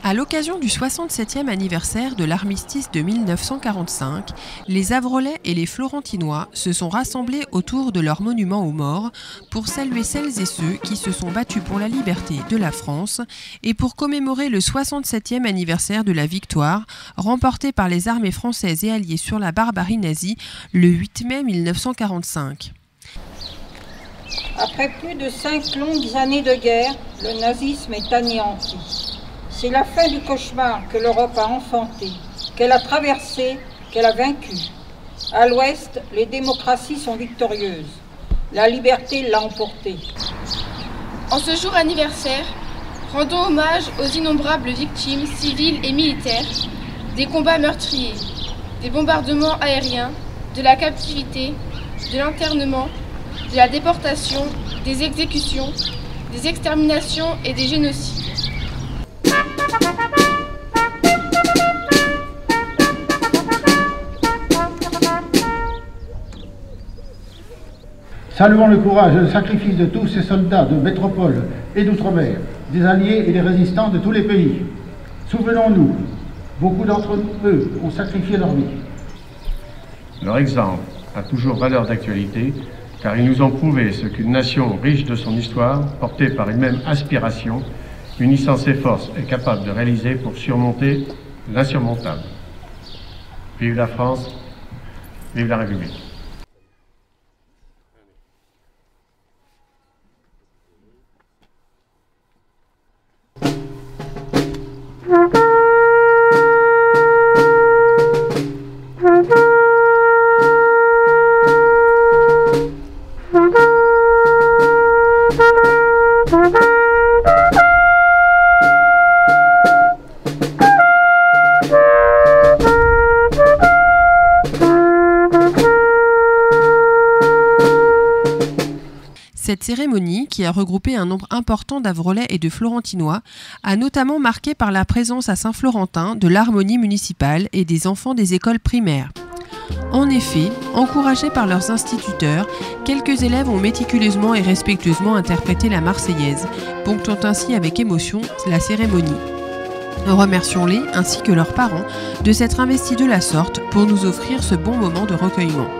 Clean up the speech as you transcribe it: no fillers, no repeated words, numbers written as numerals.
À l'occasion du 67e anniversaire de l'armistice de 1945, les Avrolais et les Florentinois se sont rassemblés autour de leur monument aux morts pour saluer celles et ceux qui se sont battus pour la liberté de la France et pour commémorer le 67e anniversaire de la victoire remportée par les armées françaises et alliées sur la barbarie nazie le 8 mai 1945. Après plus de 5 longues années de guerre, le nazisme est anéanti. C'est la fin du cauchemar que l'Europe a enfanté, qu'elle a traversé, qu'elle a vaincu. À l'Ouest, les démocraties sont victorieuses. La liberté l'a emporté. En ce jour anniversaire, rendons hommage aux innombrables victimes civiles et militaires, des combats meurtriers, des bombardements aériens, de la captivité, de l'internement, de la déportation, des exécutions, des exterminations et des génocides. Saluons le courage et le sacrifice de tous ces soldats de métropole et d'outre-mer, des alliés et des résistants de tous les pays. Souvenons-nous, beaucoup d'entre eux ont sacrifié leur vie. Leur exemple a toujours valeur d'actualité, car ils nous ont prouvé ce qu'une nation riche de son histoire, portée par une même aspiration, unissant ses forces, est capable de réaliser pour surmonter l'insurmontable. Vive la France, vive la République. Cette cérémonie, qui a regroupé un nombre important d'Avrolais et de Florentinois, a notamment marqué par la présence à Saint-Florentin de l'harmonie municipale et des enfants des écoles primaires. En effet, encouragés par leurs instituteurs, quelques élèves ont méticuleusement et respectueusement interprété la Marseillaise, ponctuant ainsi avec émotion la cérémonie. Remercions-les, ainsi que leurs parents, de s'être investis de la sorte pour nous offrir ce bon moment de recueillement.